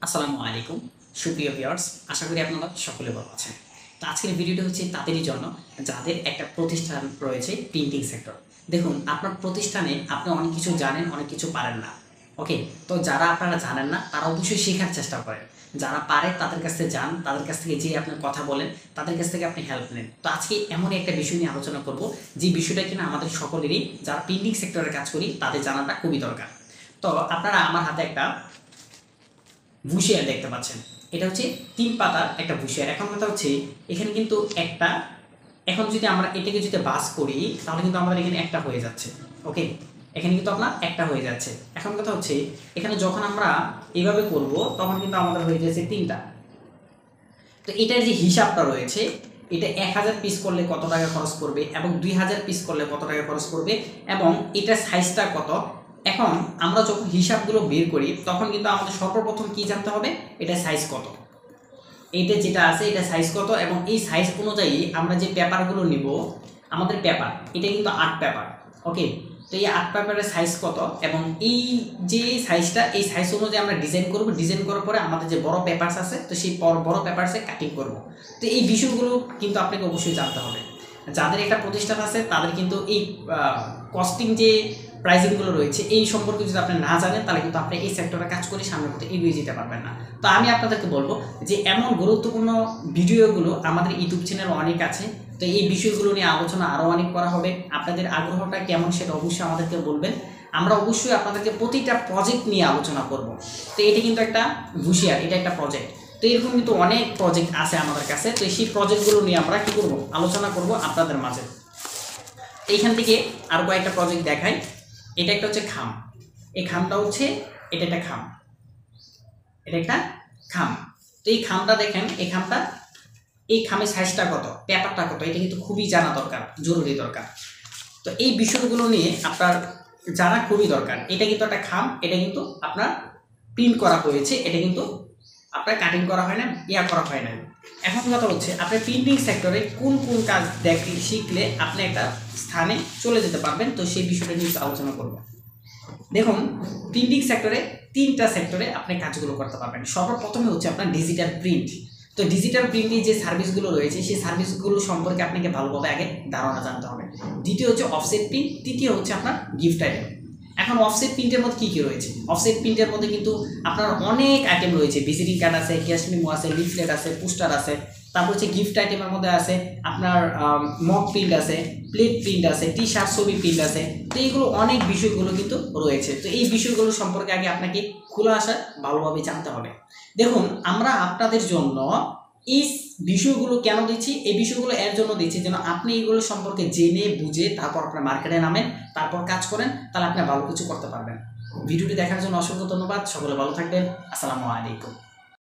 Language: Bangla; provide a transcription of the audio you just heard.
আসসালামু আলাইকুম সুপ্রিয় ভিউয়ার্স, আশা করি আপনারা সকলে ভালো আছেন। তো আজকের ভিডিওটা হচ্ছে তাদেরই জন্য যাদের একটা প্রতিষ্ঠান রয়েছে প্রিন্টিং সেক্টর। দেখুন, আপনার প্রতিষ্ঠানে আপনি অনেক কিছু জানেন, অনেক কিছু পারেন না। ওকে, তো যারা আপনারা জানেন না তারা অবশ্যই শেখার চেষ্টা করেন। যারা পারে তাদের কাছ থেকে যান, তাদের কাছ থেকে যে আপনার কথা বলেন, তাদের কাছ থেকে আপনি হেল্প নেন। তো আজকে এমনই একটা বিষয় নিয়ে আলোচনা করব, যে বিষয়টা কিনা আমাদের সকলেরই, যারা প্রিন্টিং সেক্টরে কাজ করি তাদের জানাটা খুবই দরকার। তো আপনারা আমার হাতে একটা ভুশিয়ার দেখতে পাচ্ছেন। এটা হচ্ছে 3 পাতার একটা ভুশিয়ার। এখন কথা হচ্ছে এখানে কিন্তু একটা, এখন যদি আমরা এটাকে যদি বাস করি তাহলে কিন্তু আমাদের এখানে একটা হয়ে যাচ্ছে। ওকে, এখানে কিন্তু আপনার একটা হয়ে যাচ্ছে। এখন কথা হচ্ছে এখানে যখন আমরা এইভাবে করব তখন কিন্তু আমাদের হয়ে যাচ্ছে 3টা। তো এটার যে হিসাবটা রয়েছে, এটা 1000 পিস করলে কত টাকা খরচ করবে এবং 2000 পিস করলে কত টাকা খরচ করবে এবং এটার সাইজটা কত। এখন আমরা যখন হিসাবগুলো বের করি তখন কিন্তু আমাদের সর্বপ্রথম কি জানতে হবে, এটা সাইজ কত, এইটা যেটা আছে এটা সাইজ কত, এবং এই সাইজ অনুযায়ী আমরা যে পেপারগুলো নিব, আমাদের পেপার এটা কিন্তু 8 পেপার। ওকে, তো এই 8 পেপারের সাইজ কত এবং এই যে সাইজটা, এই সাইজ অনুযায়ী আমরা ডিজাইন করব। ডিজাইন করার পরে আমাদের যে বড় পেপারস আছে, তো সেই বড় পেপারসে কাটিং করব। তো এই বিষয়গুলো কিন্তু আপনাকে অবশ্যই জানতে হবে। যাদের একটা প্রতিষ্ঠান আছে তাদের কিন্তু এই কস্টিং যে প্রাইসিংগুলো রয়েছে এই সম্পর্কে যদি আপনি না জানেন তাহলে কিন্তু আপনি এই সেক্টরে কাজ করে সামনের পথে এগিয়ে যেতে পারবেন না। তো আমি আপনাদেরকে বলবো যে এমন গুরুত্বপূর্ণ ভিডিওগুলো আমাদের ইউটিউব চ্যানেলে অনেক আছে। তো এই বিষয়গুলো নিয়ে আলোচনা আরও অনেক করা হবে। আপনাদের আগ্রহটা কেমন সেটা অবশ্যই আমাদেরকে বলবেন। আমরা অবশ্যই আপনাদেরকে প্রতিটা প্রজেক্ট নিয়ে আলোচনা করব। তো এটা কিন্তু একটা হুঁশিয়ার, এটা একটা প্রজেক্ট। তো এরকম কিন্তু অনেক প্রজেক্ট আছে আমাদের কাছে। তো সেই প্রজেক্টগুলো নিয়ে আমরা কী করব, আলোচনা করব আপনাদের মাঝে। এইখান থেকে আর কয়েকটা প্রজেক্ট দেখাই। এটা একটা হচ্ছে খাম। এই খামটা হচ্ছে, এটা একটা খাম, এটা একটা খাম। তো এই খামটা দেখেন, এই খামের সাইজটা কত, পেপারটা কত, এটা কিন্তু খুবই জানা দরকার, জরুরি দরকার। তো এই বিষয়গুলো নিয়ে আপনার জানা খুবই দরকার। এটা কিন্তু একটা খাম, এটা কিন্তু আপনার প্রিন্ট করা হয়েছে, এটা কিন্তু আপনার কাটিং করা হয় না, করা হয় না। এখন কথা হচ্ছে আপনি প্রিন্টিং সেক্টরে কোন কোন কাজ শিখলে আপনি একটা স্থানে চলে যেতে পারবেন। তো সেই বিষয়টা নিয়ে আলোচনা করব। দেখুন, প্রিন্টিং সেক্টরে 3টা সেক্টরে আপনি কাজগুলো করতে পারবেন। সর্বপ্রথমে হচ্ছে আপনার ডিজিটাল প্রিন্ট। তো ডিজিটাল প্রিন্টের যে সার্ভিসগুলো রয়েছে সেই সার্ভিসগুলো সম্পর্কে আপনাকে ভালোভাবে আগে ধারণা জানতে হবে। দ্বিতীয় হচ্ছে অফসেট প্রিন্ট, তৃতীয় হচ্ছে আপনার গিফট আইটেম। এখন অফসেট প্রিন্টের মধ্যে কী কী রয়েছে? অফসেট প্রিন্টের মধ্যে কিন্তু আপনার অনেক আইটেম রয়েছে। ভিজিটিং কার্ড আছে, ক্যাশ মেমো আছে, লিফলেট আছে, পোস্টার আছে। তারপর হচ্ছে গিফট আইটেমের মধ্যে আছে আপনার মক প্রিন্ট আছে, প্লেট প্রিন্ট আছে, টি শার্ট ছবি প্রিন্ট আছে। তো এইগুলো অনেক বিষয়গুলো কিন্তু রয়েছে। তো এই বিষয়গুলো সম্পর্কে আগে আপনাকে খোলাসা ভালোভাবে জানতে হবে। দেখুন, আমরা আপনাদের জন্য এই বিষয়গুলো কেন দিচ্ছি, এই বিষয়গুলো এর জন্য দিচ্ছি যেন আপনি এইগুলো সম্পর্কে জেনে বুঝে তারপর আপনার মার্কেটে নামেন, তারপর কাজ করেন, তাহলে আপনি ভালো কিছু করতে পারবেন। ভিডিওটি দেখার জন্য অসংখ্য ধন্যবাদ। সকলে ভালো থাকবেন। আসসালামু আলাইকুম।